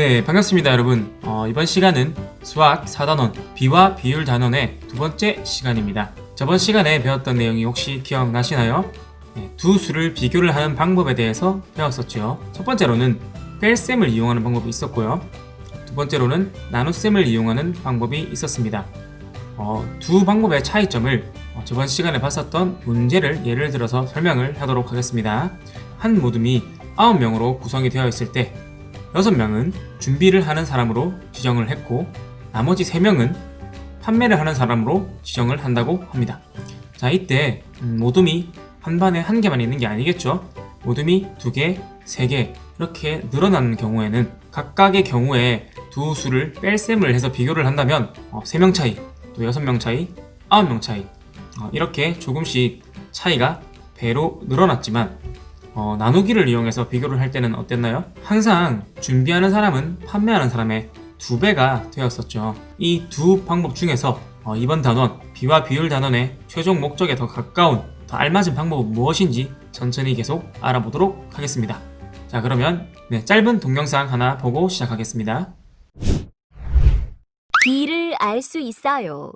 네, 반갑습니다, 여러분. 이번 시간은 수학 4단원 비와 비율 단원의 두 번째 시간입니다. 저번 시간에 배웠던 내용이 혹시 기억나시나요? 네, 두 수를 비교를 하는 방법에 대해서 배웠었죠. 첫 번째로는 뺄셈을 이용하는 방법이 있었고요. 두 번째로는 나눗셈을 이용하는 방법이 있었습니다. 두 방법의 차이점을 저번 시간에 봤었던 문제를 예를 들어서 설명을 하도록 하겠습니다. 한 모둠이 9명으로 구성이 되어 있을 때 6명은 준비를 하는 사람으로 지정을 했고 나머지 3명은 판매를 하는 사람으로 지정을 한다고 합니다. 자, 이때 모둠이 한 반에 한 개만 있는 게 아니겠죠? 모둠이 2개, 3개 이렇게 늘어나는 경우에는 각각의 경우에 두 수를 뺄셈을 해서 비교를 한다면 3명 차이, 또 6명 차이, 9명 차이 이렇게 조금씩 차이가 배로 늘어났지만 나누기를 이용해서 비교를 할 때는 어땠나요? 항상 준비하는 사람은 판매하는 사람의 2배가 되었었죠. 이 두 방법 중에서 이번 단원, 비와 비율 단원의 최종 목적에 더 가까운, 더 알맞은 방법은 무엇인지 천천히 계속 알아보도록 하겠습니다. 자, 그러면 짧은 동영상 하나 보고 시작하겠습니다. 비를 알 수 있어요.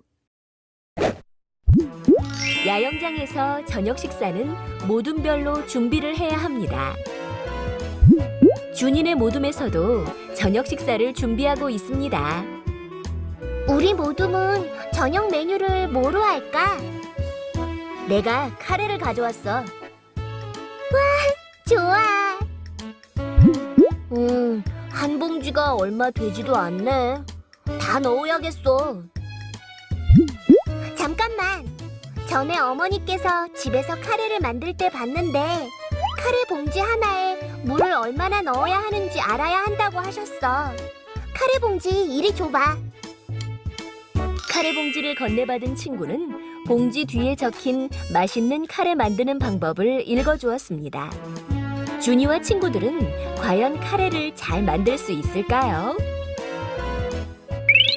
야영장에서 저녁 식사는 모둠별로 준비를 해야 합니다. 준이네 모둠에서도 저녁 식사를 준비하고 있습니다. 우리 모둠은 저녁 메뉴를 뭐로 할까? 내가 카레를 가져왔어. 좋아. 한 봉지가 얼마 되지도 않네. 다 넣어야겠어. 잠깐만. 전에 어머니께서 집에서 카레를 만들 때 봤는데 카레 봉지 하나에 물을 얼마나 넣어야 하는지 알아야 한다고 하셨어. 카레 봉지 이리 줘봐. 카레 봉지를 건네받은 친구는 봉지 뒤에 적힌 맛있는 카레 만드는 방법을 읽어주었습니다. 준이와 친구들은 과연 카레를 잘 만들 수 있을까요?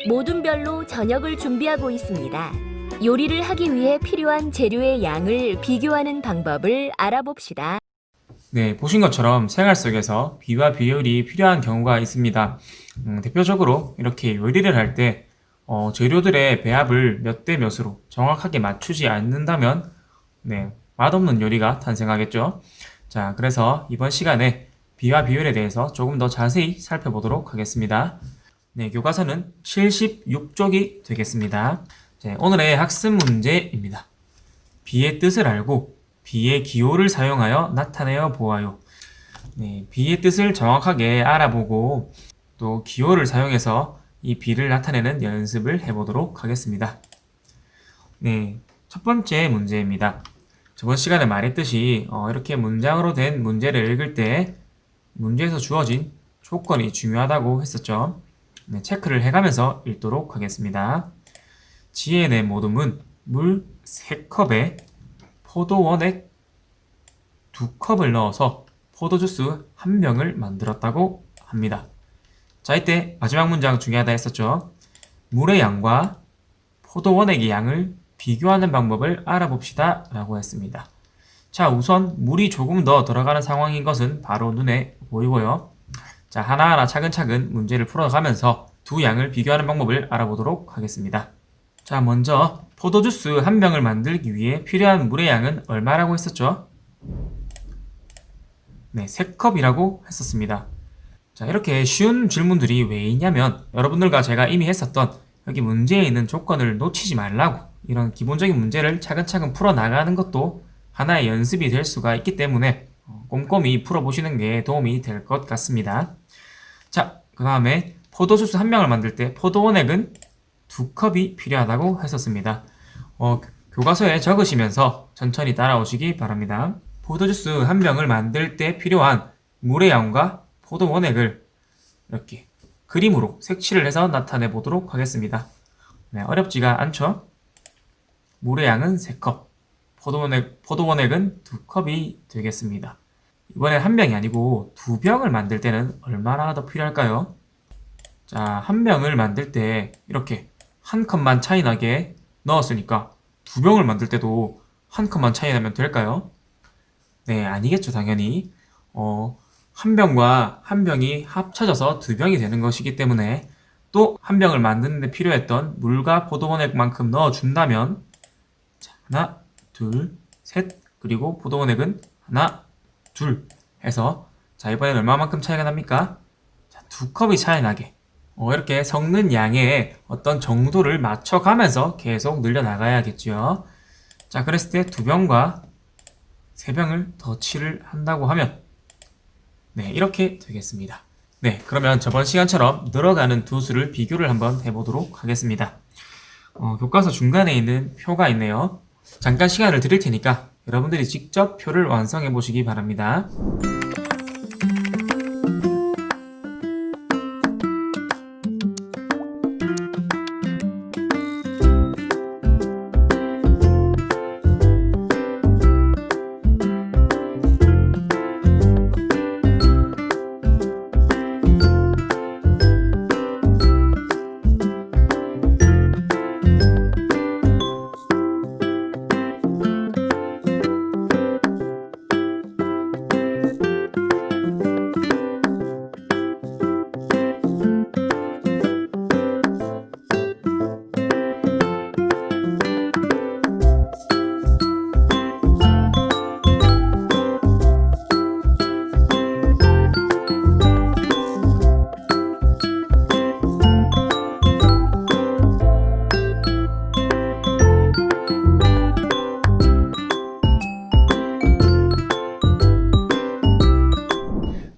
모둠별로 저녁을 준비하고 있습니다. 요리를 하기 위해 필요한 재료의 양을 비교하는 방법을 알아봅시다. 네, 보신 것처럼 생활 속에서 비와 비율이 필요한 경우가 있습니다. 대표적으로 이렇게 요리를 할 때 재료들의 배합을 몇 대 몇으로 정확하게 맞추지 않는다면 맛없는 요리가 탄생하겠죠. 자, 그래서 이번 시간에 비와 비율에 대해서 조금 더 자세히 살펴보도록 하겠습니다. 네, 교과서는 76쪽이 되겠습니다. 네, 오늘의 학습 문제입니다. 비의 뜻을 알고 비의 기호를 사용하여 나타내어 보아요. 네, 비의 뜻을 정확하게 알아보고 또 기호를 사용해서 이 비를 나타내는 연습을 해보도록 하겠습니다. 네, 첫 번째 문제입니다. 저번 시간에 말했듯이 이렇게 문장으로 된 문제를 읽을 때 문제에서 주어진 조건이 중요하다고 했었죠. 네, 체크를 해가면서 읽도록 하겠습니다. 지혜네 모둠은 물 3컵에 포도 원액 2컵을 넣어서 포도주스 1병을 만들었다고 합니다. 자, 이때 마지막 문장 중요하다 했었죠. 물의 양과 포도 원액의 양을 비교하는 방법을 알아봅시다 라고 했습니다. 자, 우선 물이 조금 더 들어가는 상황인 것은 바로 눈에 보이고요. 자, 하나하나 차근차근 문제를 풀어가면서 두 양을 비교하는 방법을 알아보도록 하겠습니다. 자, 먼저 포도주스 1병을 만들기 위해 필요한 물의 양은 얼마라고 했었죠? 네, 3컵이라고 했었습니다. 자, 이렇게 쉬운 질문들이 왜 있냐면 여러분들과 제가 이미 했었던 여기 문제에 있는 조건을 놓치지 말라고 이런 기본적인 문제를 차근차근 풀어나가는 것도 하나의 연습이 될 수가 있기 때문에 꼼꼼히 풀어보시는 게 도움이 될 것 같습니다. 자, 그 다음에 포도주스 1병을 만들 때 포도 원액은 2컵이 필요하다고 했었습니다. 교과서에 적으시면서 천천히 따라오시기 바랍니다. 포도주스 1병을 만들 때 필요한 물의 양과 포도 원액을 이렇게 그림으로 색칠을 해서 나타내 보도록 하겠습니다. 네, 어렵지가 않죠? 물의 양은 3컵, 포도 원액은 2컵이 되겠습니다. 이번엔 1병이 아니고 2병을 만들 때는 얼마나 더 필요할까요? 자, 1병을 만들 때 이렇게 1컵만 차이 나게 넣었으니까 2병을 만들 때도 1컵만 차이 나면 될까요? 네, 아니겠죠, 당연히. 한 병과 한 병이 합쳐져서 두 병이 되는 것이기 때문에 또 한 병을 만드는 데 필요했던 물과 포도원액만큼 넣어준다면 자, 하나, 둘, 셋 그리고 포도원액은 하나, 둘 해서 자 이번엔 얼마만큼 차이가 납니까? 자, 2컵이 차이 나게 이렇게 섞는 양의 어떤 정도를 맞춰가면서 계속 늘려나가야겠죠. 자, 그랬을 때 2병과 3병을 덧칠을 한다고 하면 네, 이렇게 되겠습니다. 네, 그러면 저번 시간처럼 늘어가는 두 수를 비교를 한번 해보도록 하겠습니다. 교과서 중간에 있는 표가 있네요. 잠깐 시간을 드릴 테니까 여러분들이 직접 표를 완성해 보시기 바랍니다.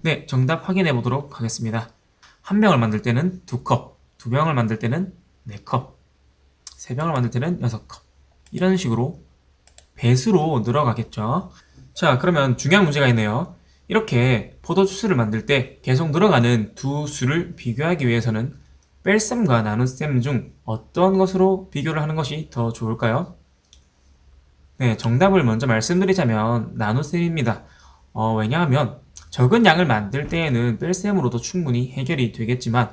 네, 정답 확인해 보도록 하겠습니다. 한 병을 만들 때는 2컵, 2병을 만들 때는 4컵, 3병을 만들 때는 6컵. 이런 식으로 배수로 늘어가겠죠. 자, 그러면 중요한 문제가 있네요. 이렇게 포도주스를 만들 때 계속 늘어가는 두 수를 비교하기 위해서는 뺄셈과 나눗셈 중 어떤 것으로 비교를 하는 것이 더 좋을까요? 네, 정답을 먼저 말씀드리자면 나눗셈입니다. 왜냐하면 적은 양을 만들 때에는 뺄셈으로도 충분히 해결이 되겠지만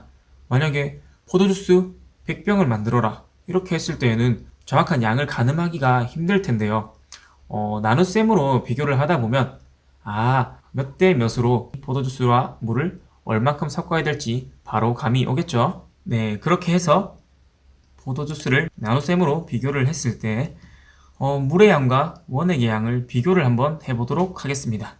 만약에 포도주스 100병을 만들어라 이렇게 했을 때에는 정확한 양을 가늠하기가 힘들 텐데요. 나눗셈으로 비교를 하다 보면 몇 대 몇으로 포도주스와 물을 얼만큼 섞어야 될지 바로 감이 오겠죠. 네, 그렇게 해서 포도주스를 나눗셈으로 비교를 했을 때 물의 양과 원액의 양을 비교를 한번 해보도록 하겠습니다.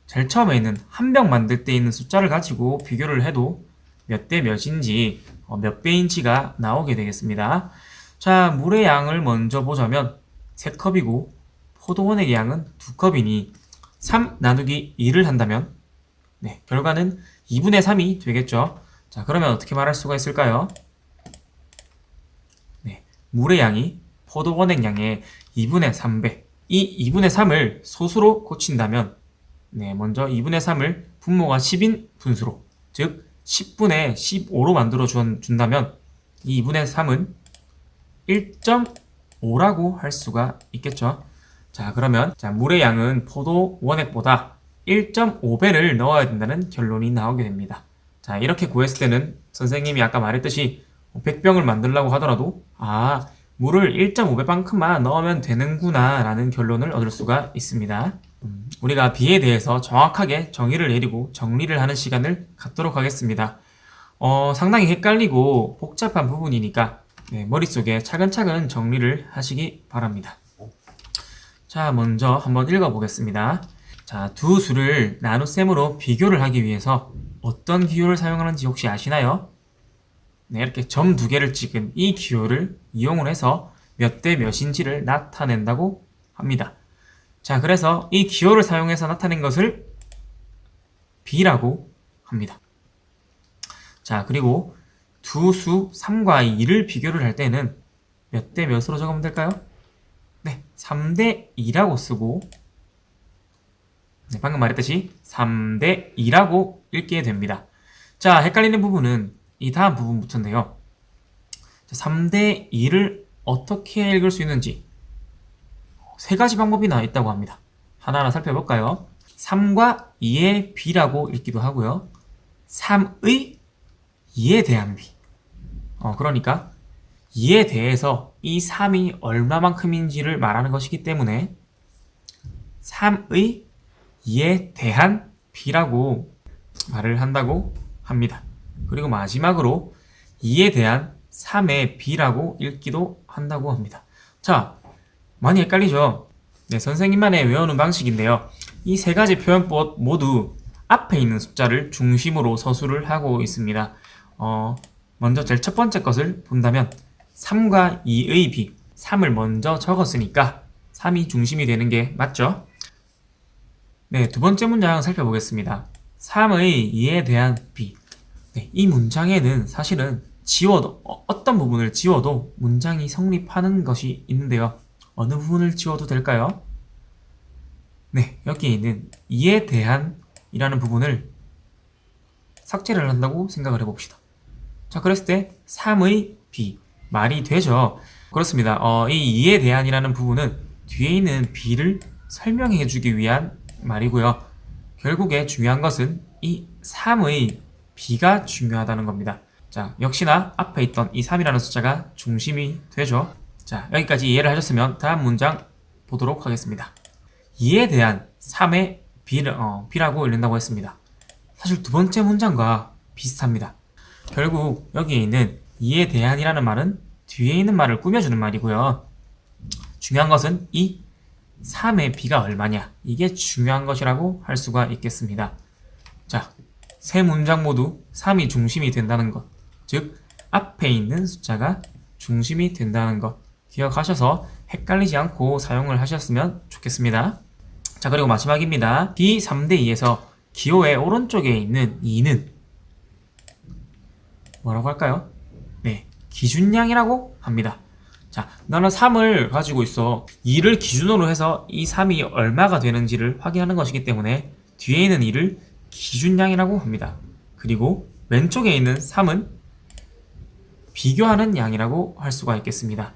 제일 처음에는 한 병 만들 때 있는 숫자를 가지고 비교를 해도 몇 대 몇인지 몇 배인지가 나오게 되겠습니다. 자, 물의 양을 먼저 보자면 3컵이고 포도원액의 양은 2컵이니 3 나누기 2를 한다면 네, 결과는 2분의 3이 되겠죠. 자, 그러면 어떻게 말할 수가 있을까요? 네, 물의 양이 포도원액 양의 2분의 3배. 이 2분의 3을 소수로 고친다면 네, 먼저 2분의 3을 분모가 10인 분수로, 즉 10분의 15로 만들어 준다면 이 2분의 3은 1.5라고 할 수가 있겠죠. 자, 그러면 물의 양은 포도 원액보다 1.5배를 넣어야 된다는 결론이 나오게 됩니다. 자, 이렇게 구했을 때는 선생님이 아까 말했듯이 100병을 만들려고 하더라도 물을 1.5배만큼만 넣으면 되는구나 라는 결론을 얻을 수가 있습니다. 우리가 비에 대해서 정확하게 정의를 내리고 정리를 하는 시간을 갖도록 하겠습니다. 상당히 헷갈리고 복잡한 부분이니까 네, 머릿속에 차근차근 정리를 하시기 바랍니다. 자, 먼저 한번 읽어보겠습니다. 자, 두 수를 나눗셈으로 비교를 하기 위해서 어떤 기호를 사용하는지 혹시 아시나요? 네, 이렇게 점 2개를 찍은 이 기호를 이용을 해서 몇 대 몇인지를 나타낸다고 합니다. 자, 그래서 이 기호를 사용해서 나타낸 것을 B라고 합니다. 자, 그리고 두 수 3과 2를 비교를 할 때는 몇 대 몇으로 적으면 될까요? 네, 3대 2라고 쓰고 네, 방금 말했듯이 3대 2라고 읽게 됩니다. 자, 헷갈리는 부분은 이 다음 부분부터인데요. 3대 2를 어떻게 읽을 수 있는지 3가지 방법이나 있다고 합니다. 하나하나 살펴볼까요? 3과 2의 B라고 읽기도 하고요. 3의 2에 대한 B. 그러니까 2에 대해서 이 3이 얼마만큼인지를 말하는 것이기 때문에 3의 2에 대한 B라고 말을 한다고 합니다. 그리고 마지막으로 2에 대한 3의 B라고 읽기도 한다고 합니다. 자, 많이 헷갈리죠? 네, 선생님만의 외우는 방식인데요. 이 세 가지 표현법 모두 앞에 있는 숫자를 중심으로 서술을 하고 있습니다. 먼저 제일 첫 번째 것을 본다면 3과 2의 B, 3을 먼저 적었으니까 3이 중심이 되는 게 맞죠? 네, 두 번째 문장 살펴보겠습니다. 3의 2에 대한 B. 네, 이 문장에는 사실은 어떤 부분을 지워도 문장이 성립하는 것이 있는데요. 어느 부분을 지워도 될까요? 네, 여기 있는 2에 대한 이라는 부분을 삭제를 한다고 생각을 해봅시다. 자, 그랬을 때 3의 B, 말이 되죠? 그렇습니다. 이 2에 대한이라는 부분은 뒤에 있는 B를 설명해 주기 위한 말이고요. 결국에 중요한 것은 이 3의 B가 중요하다는 겁니다. 자, 역시나 앞에 있던 이 3이라는 숫자가 중심이 되죠. 자, 여기까지 이해를 하셨으면 다음 문장 보도록 하겠습니다. 2에 대한 3의 B라고 읽는다고 했습니다. 사실 두 번째 문장과 비슷합니다. 결국 여기에 있는 2에 대한이라는 말은 뒤에 있는 말을 꾸며주는 말이고요. 중요한 것은 이 3의 B가 얼마냐, 이게 중요한 것이라고 할 수가 있겠습니다. 자, 세 문장 모두 3이 중심이 된다는 것, 즉 앞에 있는 숫자가 중심이 된다는 것 기억하셔서 헷갈리지 않고 사용을 하셨으면 좋겠습니다. 자, 그리고 마지막입니다. B 3대 2에서 기호의 오른쪽에 있는 2는 뭐라고 할까요? 네, 기준량이라고 합니다. 자, 나는 3을 가지고 있어. 2를 기준으로 해서 이 3이 얼마가 되는지를 확인하는 것이기 때문에 뒤에 있는 2를 기준량이라고 합니다. 그리고 왼쪽에 있는 3은 비교하는 양이라고 할 수가 있겠습니다.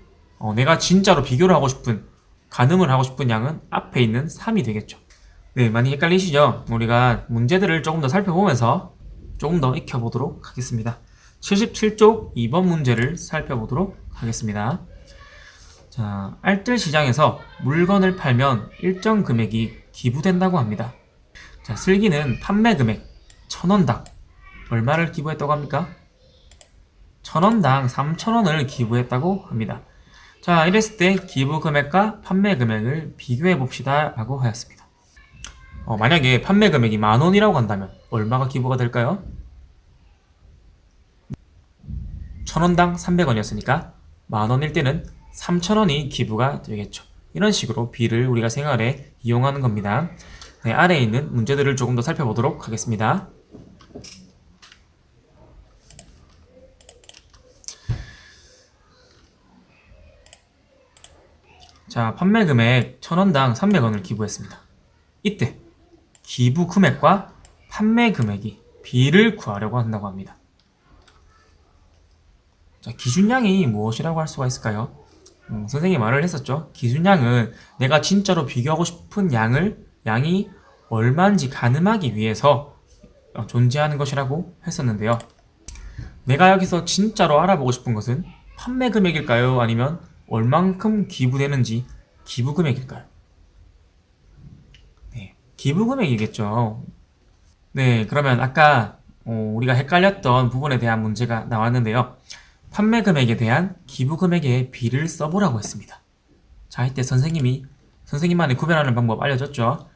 내가 진짜로 비교를 하고 싶은, 가늠을 하고 싶은 양은 앞에 있는 3이 되겠죠. 네, 많이 헷갈리시죠? 우리가 문제들을 조금 더 살펴보면서 조금 더 익혀보도록 하겠습니다. 77쪽 2번 문제를 살펴보도록 하겠습니다. 자, 알뜰 시장에서 물건을 팔면 일정 금액이 기부된다고 합니다. 자, 슬기는 판매 금액 1,000원당 얼마를 기부했다고 합니까? 1,000원당 3,000원을 기부했다고 합니다. 자, 이랬을 때 기부 금액과 판매 금액을 비교해 봅시다 라고 하였습니다. 만약에 판매 금액이 10,000원이라고 한다면 얼마가 기부가 될까요? 1,000원당 300원이었으니까 10,000원일 때는 3,000원이 기부가 되겠죠. 이런 식으로 B를 우리가 생활에 이용하는 겁니다. 네, 아래에 있는 문제들을 조금 더 살펴보도록 하겠습니다. 자, 판매 금액 1,000원당 300원을 기부했습니다. 이때 기부 금액과 판매 금액이 B를 구하려고 한다고 합니다. 자, 기준량이 무엇이라고 할 수가 있을까요? 선생님이 말을 했었죠. 기준량은 내가 진짜로 비교하고 싶은 양이 얼마인지 가늠하기 위해서 존재하는 것이라고 했었는데요. 내가 여기서 진짜로 알아보고 싶은 것은 판매 금액일까요? 아니면 얼만큼 기부되는지 기부 금액일까요? 네, 기부 금액이겠죠. 네, 그러면 아까 우리가 헷갈렸던 부분에 대한 문제가 나왔는데요. 판매 금액에 대한 기부 금액의 B를 써보라고 했습니다. 자, 이때 선생님만의 구별하는 방법 알려줬죠?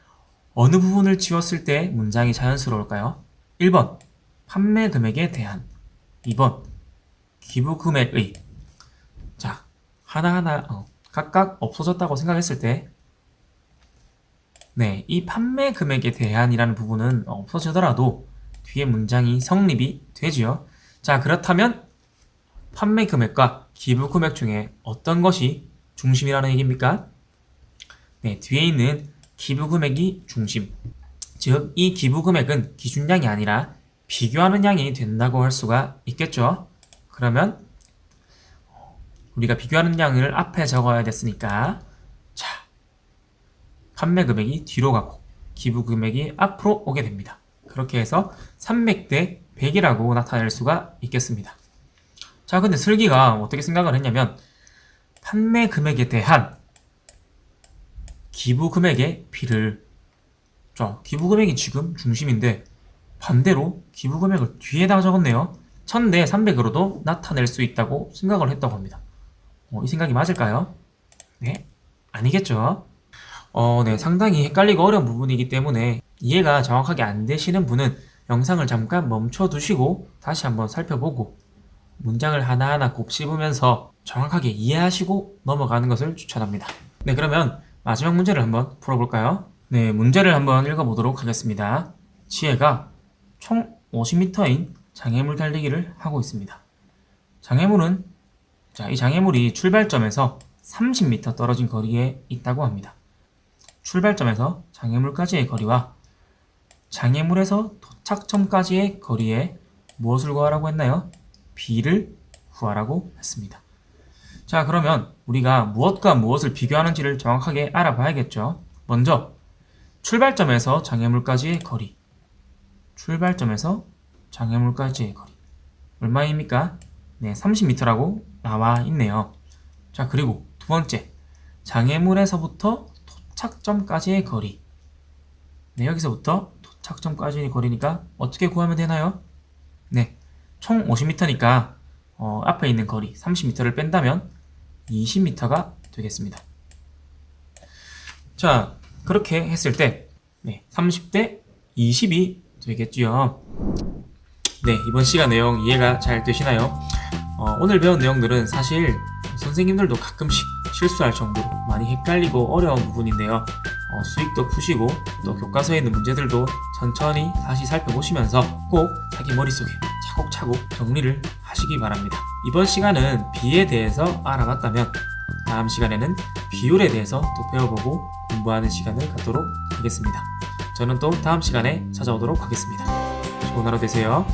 어느 부분을 지웠을 때 문장이 자연스러울까요? 1번, 판매 금액에 대한. 2번, 기부 금액의. 자, 하나하나 각각 없어졌다고 생각했을 때, 네, 이 판매 금액에 대한이라는 부분은 없어지더라도 뒤에 문장이 성립이 되지요. 자, 그렇다면 판매 금액과 기부 금액 중에 어떤 것이 중심이라는 얘기입니까? 네, 뒤에 있는 기부 금액이 중심. 즉, 이 기부 금액은 기준량이 아니라 비교하는 양이 된다고 할 수가 있겠죠. 그러면 우리가 비교하는 양을 앞에 적어야 됐으니까, 자, 판매 금액이 뒤로 가고 기부 금액이 앞으로 오게 됩니다. 그렇게 해서 300대 100이라고 나타낼 수가 있겠습니다. 자, 근데 슬기가 어떻게 생각을 했냐면 판매 금액에 대한 기부 금액의 B를 자, 기부 금액이 지금 중심인데 반대로 기부 금액을 뒤에다가 적었네요. 1000대 300으로도 나타낼 수 있다고 생각을 했다고 합니다. 이 생각이 맞을까요? 네, 아니겠죠? 네, 상당히 헷갈리고 어려운 부분이기 때문에 이해가 정확하게 안 되시는 분은 영상을 잠깐 멈춰 두시고 다시 한번 살펴보고 문장을 하나하나 곱씹으면서 정확하게 이해하시고 넘어가는 것을 추천합니다. 네, 그러면 마지막 문제를 한번 풀어볼까요? 네, 문제를 한번 읽어보도록 하겠습니다. 지혜가 총 50m인 장애물 달리기를 하고 있습니다. 장애물은 이 장애물이 출발점에서 30m 떨어진 거리에 있다고 합니다. 출발점에서 장애물까지의 거리와 장애물에서 도착점까지의 거리에 무엇을 구하라고 했나요? B를 구하라고 했습니다. 자, 그러면 우리가 무엇과 무엇을 비교하는지를 정확하게 알아봐야겠죠. 먼저 출발점에서 장애물까지의 거리, 출발점에서 장애물까지의 거리 얼마입니까? 네, 30m라고 나와 있네요. 자, 그리고 두 번째, 장애물에서부터 도착점까지의 거리. 네, 여기서부터 도착점까지의 거리니까 어떻게 구하면 되나요? 네, 총 50m니까 앞에 있는 거리 30m를 뺀다면 20m가 되겠습니다. 자, 그렇게 했을 때 30대 20이 되겠지요. 네, 이번 시간 내용 이해가 잘 되시나요? 오늘 배운 내용들은 사실 선생님들도 가끔씩 실수할 정도로 많이 헷갈리고 어려운 부분인데요. 수익도 푸시고 또 교과서에 있는 문제들도 천천히 다시 살펴보시면서 꼭 자기 머릿속에 차곡차곡 정리를 하시기 바랍니다. 이번 시간은 비에 대해서 알아봤다면 다음 시간에는 비율에 대해서 또 배워보고 공부하는 시간을 갖도록 하겠습니다. 저는 또 다음 시간에 찾아오도록 하겠습니다. 좋은 하루 되세요.